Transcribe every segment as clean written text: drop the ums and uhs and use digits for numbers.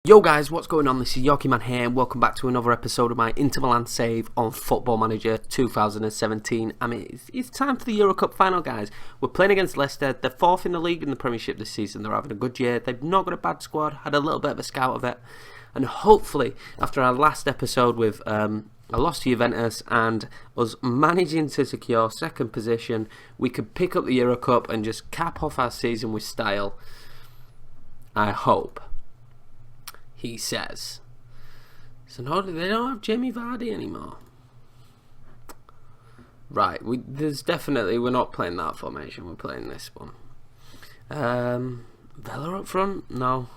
Yo guys, what's going on? This is Yorkie Man here and welcome back to another episode of my Inter Milan save on Football Manager 2017. I mean, it's time for the Euro Cup final, guys. We're playing against Leicester. They're fourth in the league in the Premiership this season. They're having a good year. They've not got a bad squad, had a little bit of a scout of it. And hopefully, after our last episode with a loss to Juventus and us managing to secure second position, we could pick up the Euro Cup and just cap off our season with style. I hope. He says. So no, they don't have Jamie Vardy anymore. Right, we're not playing that formation. We're playing this one. Vela up front? No,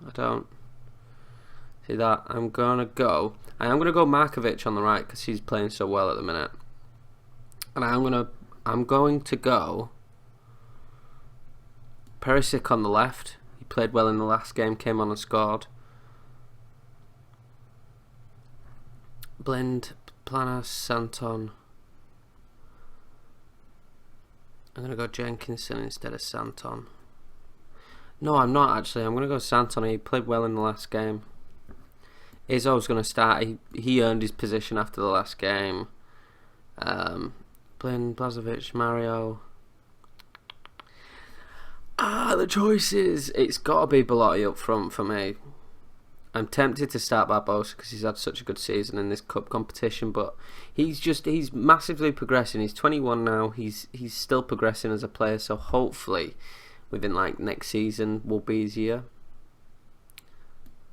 I don't. See that? I am gonna go Markovic on the right because he's playing so well at the minute. And I'm going to go Perisic on the left. He played well in the last game, came on and scored. Blend, Planas, Santon. I'm going to go Jenkinson instead of Santon. No, I'm not actually. I'm going to go Santon. He played well in the last game. Izzo's going to start. He earned his position after the last game. Blend, Blazovic, Mario. The choices. It's got to be Belotti up front for me. I'm tempted to start Barbosa because he's had such a good season in this cup competition, but he's massively progressing. He's 21 now. He's still progressing as a player, so hopefully within like next season will be his year.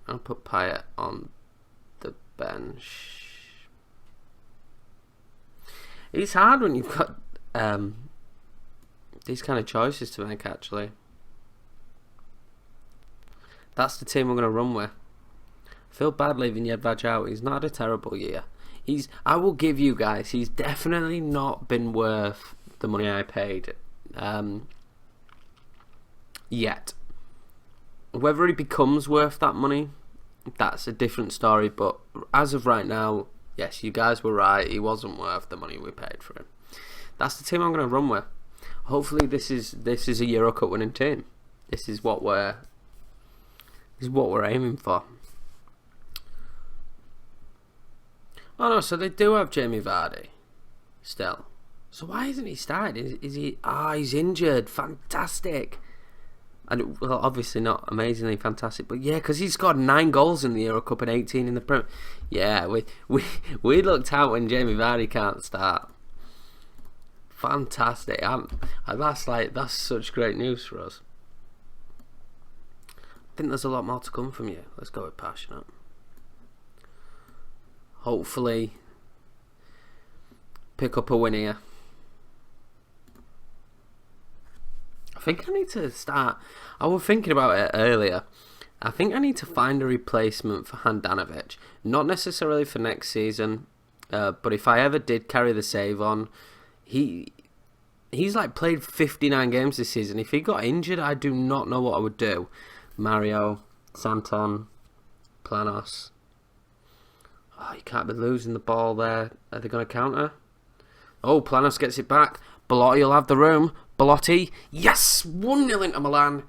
I'll put Payet on the bench. It's hard when you've got these kind of choices to make. Actually, that's the team we're going to run with. I feel bad leaving Jedvaj out. He's not had a terrible year. I will give you guys, he's definitely not been worth the money I paid yet. Whether he becomes worth that money, that's a different story. But as of right now, yes, you guys were right. He wasn't worth the money we paid for him. That's the team I'm going to run with. Hopefully, this is a Euro Cup winning team. This is what we're aiming for. Oh no, so they do have Jamie Vardy still. So why isn't he started? Is he? He's injured. Fantastic. And well, obviously not amazingly fantastic, but yeah, because he's scored 9 goals in the Euro Cup and 18 in the Premier. Yeah, we looked out when Jamie Vardy can't start. Fantastic. That's such great news for us. I think there's a lot more to come from you. Let's go with passionate. Hopefully pick up a win here. I think I need to start. I was thinking about it earlier. I think I need to find a replacement for Handanovic. Not necessarily for next season, but if I ever did carry the save on, he's like played 59 games this season. If he got injured, I do not know what I would do. Mario, Santon, Planos. Oh, you can't be losing the ball there. Are they going to counter? Oh, Planos gets it back. Belotti will have the room. Belotti. Yes! 1-0 into Milan.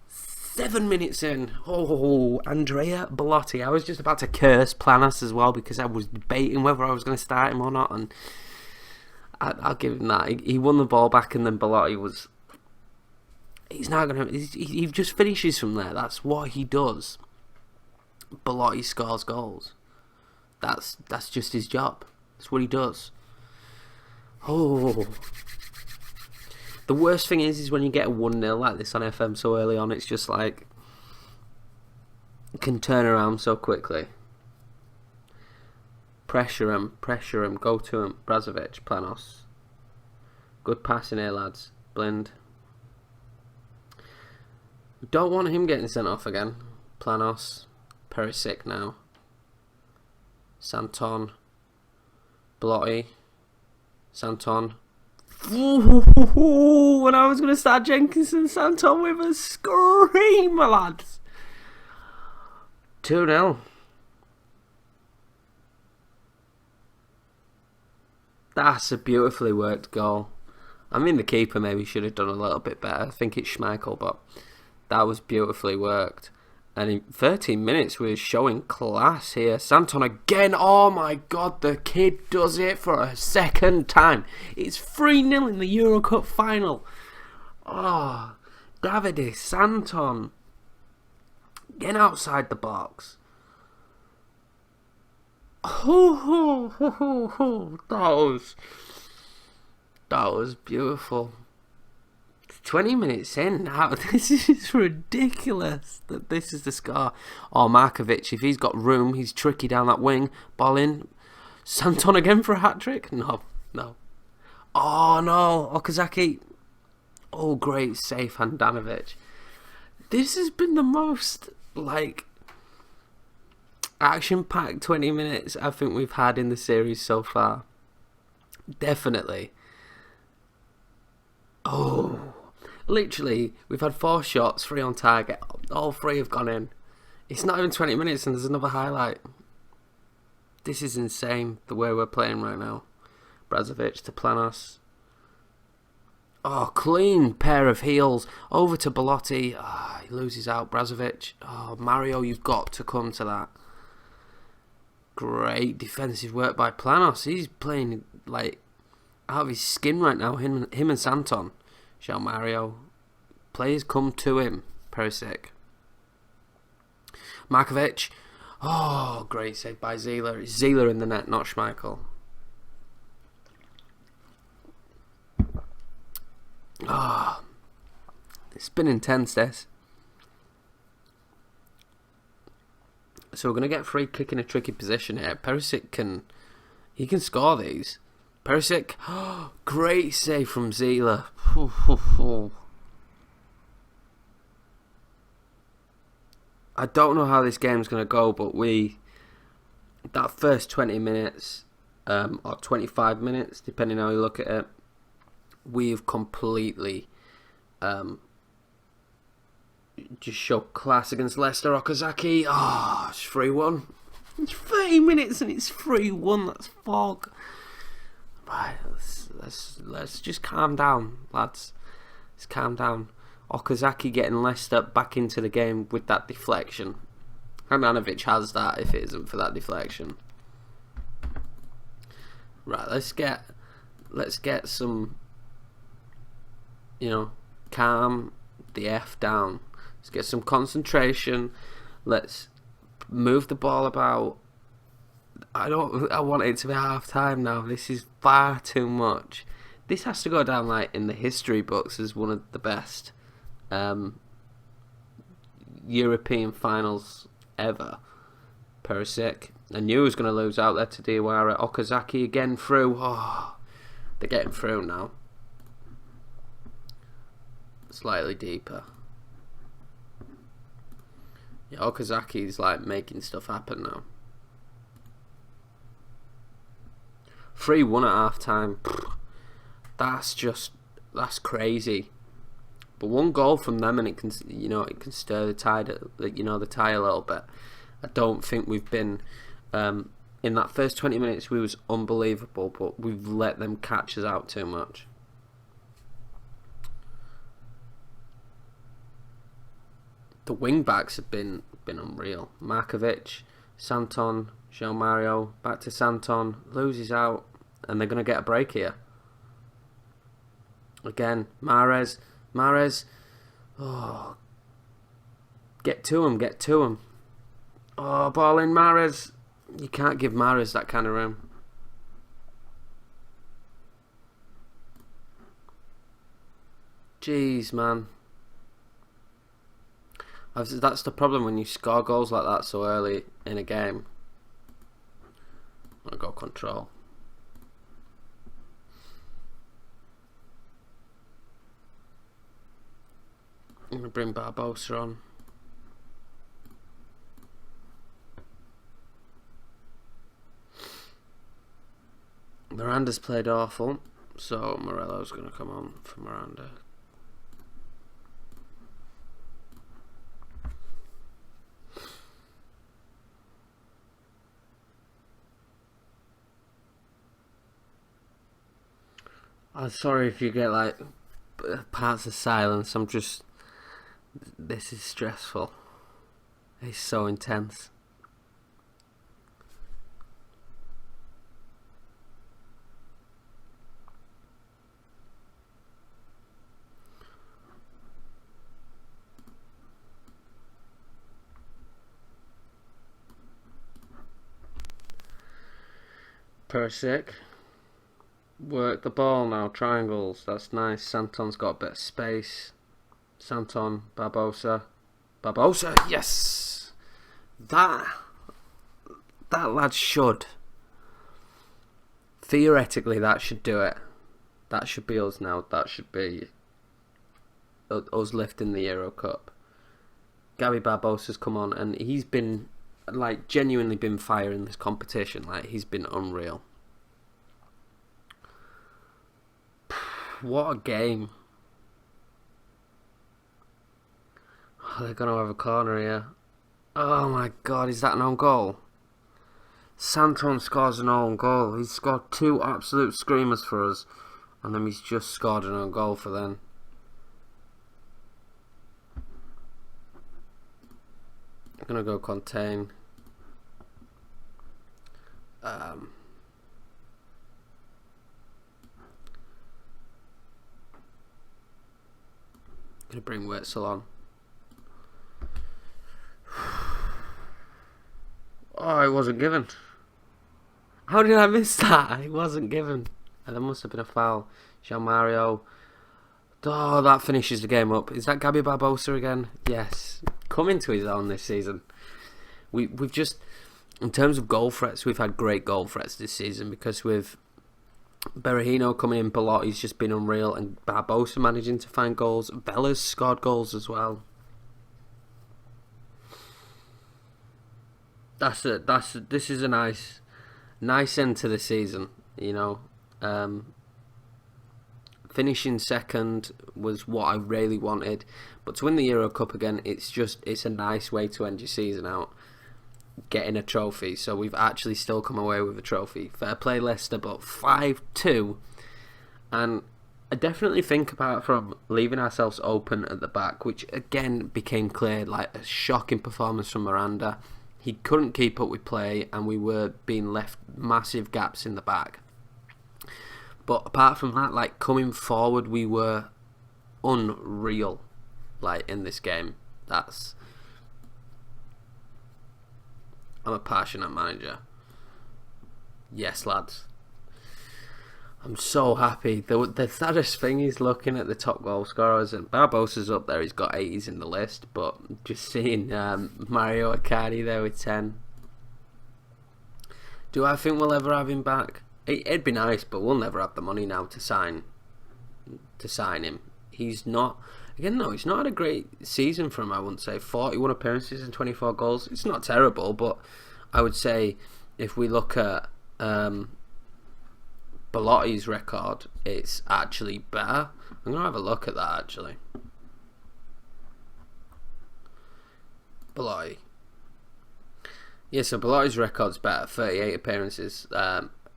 7 minutes in. Oh, Andrea Belotti. I was just about to curse Planos as well because I was debating whether I was going to start him or not. And I'll give him that. He won the ball back and then Belotti was... He's not going to... He just finishes from there. That's what he does. Belotti scores goals. That's just his job. That's what he does. Oh. The worst thing is when you get a 1-0 like this on FM so early on, it's just like it can turn around so quickly. Pressure him, go to him. Brazovic, Planos. Good passing here, lads. Blind. Don't want him getting sent off again. Planos. Perisic now. Santon, Belotti, Santon. Ooh, when I was going to start Jenkinson, Santon with a scream, my lads. 2-0. That's a beautifully worked goal. I mean, the keeper maybe should have done a little bit better. I think it's Schmeichel, but that was beautifully worked. And in 13 minutes, we're showing class here. Santon again. Oh my god, the kid does it for a second time. It's 3-0 in the Euro Cup final. Oh, Davide Santon. Getting outside the box. That was beautiful. 20 minutes in now. This is ridiculous that this is the score. Oh, Markovic, if he's got room, he's tricky down that wing. Ball in. Santon again for a hat-trick? No. Oh, no. Okazaki. Oh, great save, Handanovic. This has been the most, action-packed 20 minutes I think we've had in the series so far. Definitely. Oh, literally, we've had 4 shots, 3 on target. All 3 have gone in. It's not even 20 minutes and there's another highlight. This is insane, the way we're playing right now. Brazovic to Planos. Oh, clean pair of heels. Over to Belotti. Oh, he loses out. Brazovic. Oh, Mario, you've got to come to that. Great defensive work by Planos. He's playing, out of his skin right now. Him and Santon. Shall Mario. Players come to him. Perisic. Markovic. Oh, great save by Zieler. It's Zieler in the net, not Schmeichel. Ah, it's been intense, this. So we're going to get free kick in a tricky position here. Perisic can score these. Perisic, great save from Zieler. I don't know how this game's going to go, but that first 20 minutes, or 25 minutes, depending how you look at it, we've completely just showed class against Leicester. Okazaki, it's 3-1. It's 30 minutes and it's 3-1. That's fog. Right, let's just calm down, lads. Let's calm down. Okazaki getting Leicester back into the game with that deflection. Handanovic has that if it isn't for that deflection. Right, let's get some, calm the F down. Let's get some concentration. Let's move the ball about. I want it to be half time now. This is far too much. This has to go down in the history books as one of the best European finals ever. Perisic. I knew he was going to lose out there to Diawara. Okazaki again through. Oh, they're getting through now. Slightly deeper. Yeah, Okazaki's making stuff happen now. 3-1 at half time. That's crazy. But 1 goal from them and it can stir the tide, the tie a little bit. I don't think we've been in that first 20 minutes. We was unbelievable, but we've let them catch us out too much. The wing backs have been unreal. Markovic, Santon, João Mario, back to Santon, loses out, and they're going to get a break here. Again, Mahrez. Oh, get to him. Oh, ball in, Mahrez. You can't give Mahrez that kind of room. Jeez, man. That's the problem when you score goals like that so early in a game. I'm going to go control. I'm going to bring Barbosa on. Miranda's played awful, so Morello's going to come on for Miranda. I'm sorry if you get parts of silence. This is stressful. It's so intense. Perisic. Work the ball now. Triangles. That's nice. Santon's got a bit of space. Santon. Barbosa. Barbosa. Yes! That lad should. Theoretically, that should do it. That should be us now. That should be us lifting the Euro Cup. Gabby Barbosa's come on and he's been, like, genuinely been fire in this competition. Like, he's been unreal. What a game. Oh, they're going to have a corner here. Oh my god, is that an own goal? Santon scores an own goal. He's scored 2 absolute screamers for us. And then he's just scored an own goal for them. I'm going to go contain. Going to bring Witzel on. Oh, it wasn't given. How did I miss that? It wasn't given. And there must have been a foul. Jean Mario. Oh, that finishes the game up. Is that Gabby Barbosa again? Yes. Coming to his own this season. We've just, in terms of goal threats, we've had great goal threats this season because with Berahino coming in, Belotti's just been unreal, and Barbosa managing to find goals. Bella's scored goals as well. This is a nice end to the season, you know. Finishing second was what I really wanted, but to win the Euro Cup again, it's a nice way to end your season out, getting a trophy. So we've actually still come away with a trophy. Fair play Leicester, but 5-2, and I definitely think apart from leaving ourselves open at the back, which again became clear, like a shocking performance from Miranda. He couldn't keep up with play, and we were being left massive gaps in the back. But apart from that, like coming forward, we were unreal, like in this game. I'm a passionate manager. Yes, lads. I'm so happy. The saddest thing is looking at the top goal scorers, and Barbosa's up there. He's got 80s in the list, but just seeing Mario Icardi there with 10. Do I think we'll ever have him back? It'd be nice, but we'll never have the money now to sign him. He's not. Again, no, he's not had a great season for him. I wouldn't say 41 appearances and 24 goals. It's not terrible, but I would say if we look at Belotti's record, it's actually better. I'm going to have a look at that actually. Belotti. Yeah, so Belotti's record's better. 38 appearances,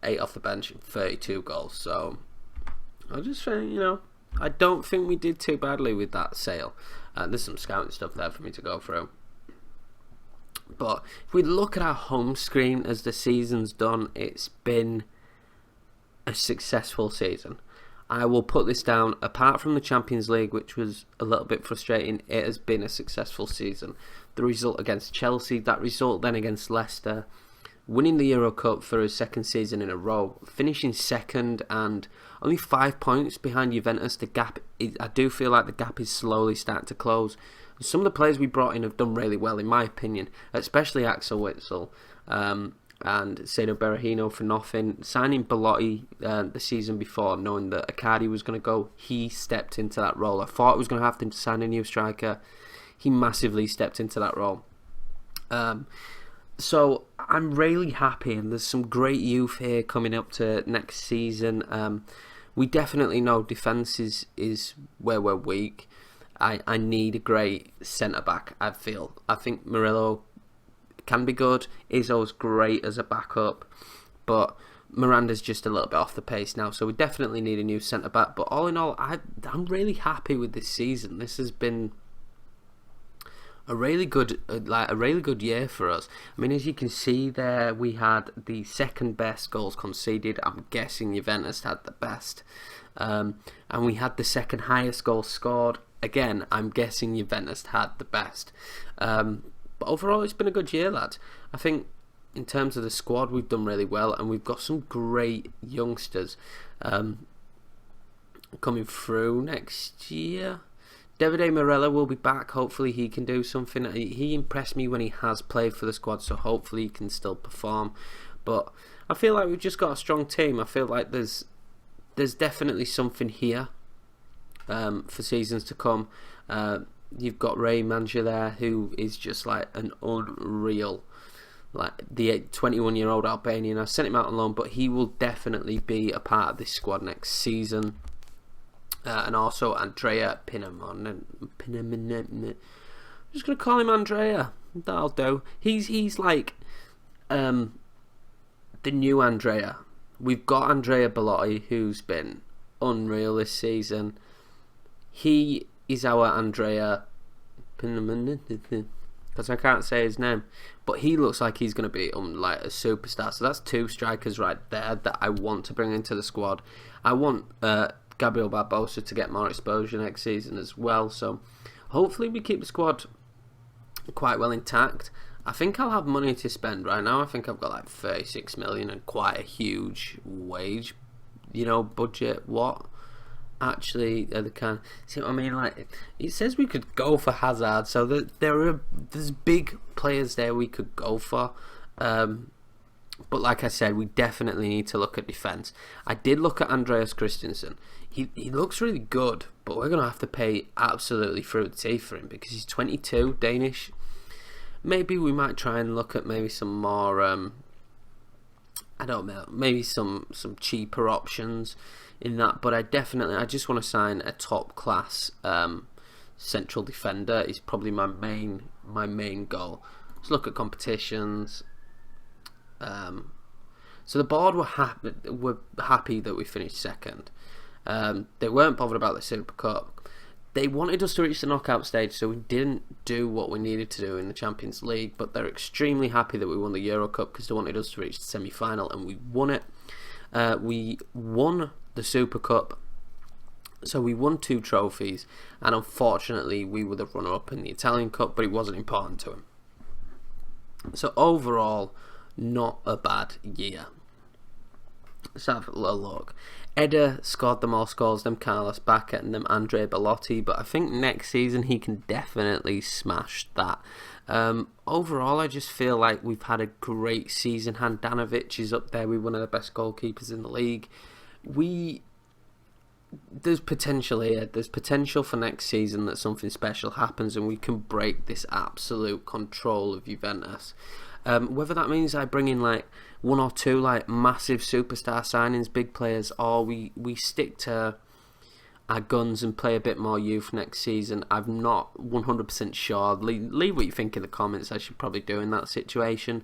8 off the bench, 32 goals. So I'll just say, I don't think we did too badly with that sale. There's some scouting stuff there for me to go through. But if we look at our home screen as the season's done, it's been a successful season. I will put this down, apart from the Champions League, which was a little bit frustrating, it has been a successful season. The result against Chelsea, that result then against Leicester, winning the Euro Cup for his second season in a row, finishing second and only 5 points behind Juventus. I do feel like the gap is slowly starting to close. Some of the players we brought in have done really well, in my opinion, especially Axel Witsel and Sado Berahino for nothing. Signing Belotti the season before, knowing that Icardi was going to go, he stepped into that role. I thought it was going to have to sign a new striker. He massively stepped into that role. So I'm really happy, and there's some great youth here coming up to next season. We definitely know defence is where we're weak. I need a great centre-back, I feel. I think Murillo can be good. Izzo's great as a backup, but Miranda's just a little bit off the pace now, so we definitely need a new centre-back. But all in all, I'm really happy with this season. This has been a really good year for us. I mean, as you can see there, we had the second best goals conceded. I'm guessing Juventus had the best, and we had the second highest goals scored. Again, I'm guessing Juventus had the best. But overall, it's been a good year, lads. I think in terms of the squad, we've done really well, and we've got some great youngsters coming through next year. Davide Morella will be back. Hopefully he can do something. He impressed me when he has played for the squad, so hopefully he can still perform. But I feel like we've just got a strong team. I feel like there's definitely something here for seasons to come. You've got Ray Manja there, who is just like an unreal, like the 21-year-old Albanian. I sent him out on loan, but he will definitely be a part of this squad next season. And also Andrea Pinamon. I'm just gonna call him Andrea. That'll do. He's like the new Andrea. We've got Andrea Bellotti, who's been unreal this season. He is our Andrea Pinamon, because I can't say his name, but he looks like he's going to be like a superstar. So that's two strikers right there that I want to bring into the squad. I want Gabriel Barbosa to get more exposure next season as well. So hopefully we keep the squad quite well intact. I think I'll have money to spend right now. I think I've got like 36 million and quite a huge wage, budget. What actually are the kind? See what I mean? Like, it says we could go for Hazard, so there's big players there we could go for. But like I said, we definitely need to look at defence. I did look at Andreas Christensen. He looks really good, but we're going to have to pay absolutely through the teeth for him because he's 22, Danish. Maybe we might try and look at maybe some more, I don't know, maybe some cheaper options in that. But I just want to sign a top class central defender. Is probably my main goal. Let's look at competitions. So the board were happy that we finished second. They weren't bothered about the Super Cup. They wanted us to reach the knockout stage, so we didn't do what we needed to do in the Champions League, but they're extremely happy that we won the Euro Cup because they wanted us to reach the semi-final, and we won it. We won the Super Cup, so we won 2 trophies, and unfortunately we were the runner-up in the Italian Cup, but it wasn't important to him. So overall, not a bad year. Let's have a little look. Eder scored the most goals, them Carlos Bacca and them Andrea Bellotti, but I think next season he can definitely smash that. Overall, I just feel like we've had a great season. Handanovic is up there. We're one of the best goalkeepers in the league. There's potential here. There's potential for next season that something special happens and we can break this absolute control of Juventus. Whether that means I bring in like 1 or 2 like massive superstar signings, big players, or we stick to our guns and play a bit more youth next season, I'm not 100% sure. Leave what you think in the comments. I should probably do in that situation.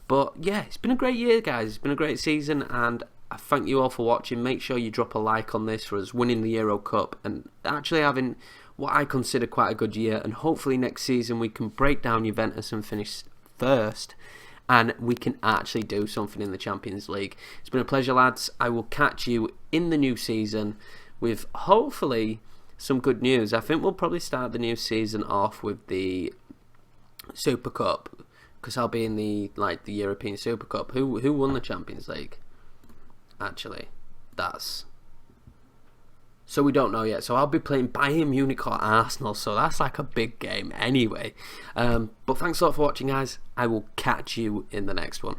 But yeah, it's been a great year, guys. It's been a great season, and I thank you all for watching. Make sure you drop a like on this for us winning the Euro Cup and actually having what I consider quite a good year. And hopefully next season we can break down Juventus and finish first, and we can actually do something in the Champions League. It's been a pleasure, lads. I will catch you in the new season with hopefully some good news. I think we'll probably start the new season off with the Super Cup, because I'll be in the European Super Cup. Who won the Champions League? Actually, so we don't know yet. So I'll be playing Bayern Munich or Arsenal, so that's like a big game anyway. But thanks a lot for watching, guys. I will catch you in the next one.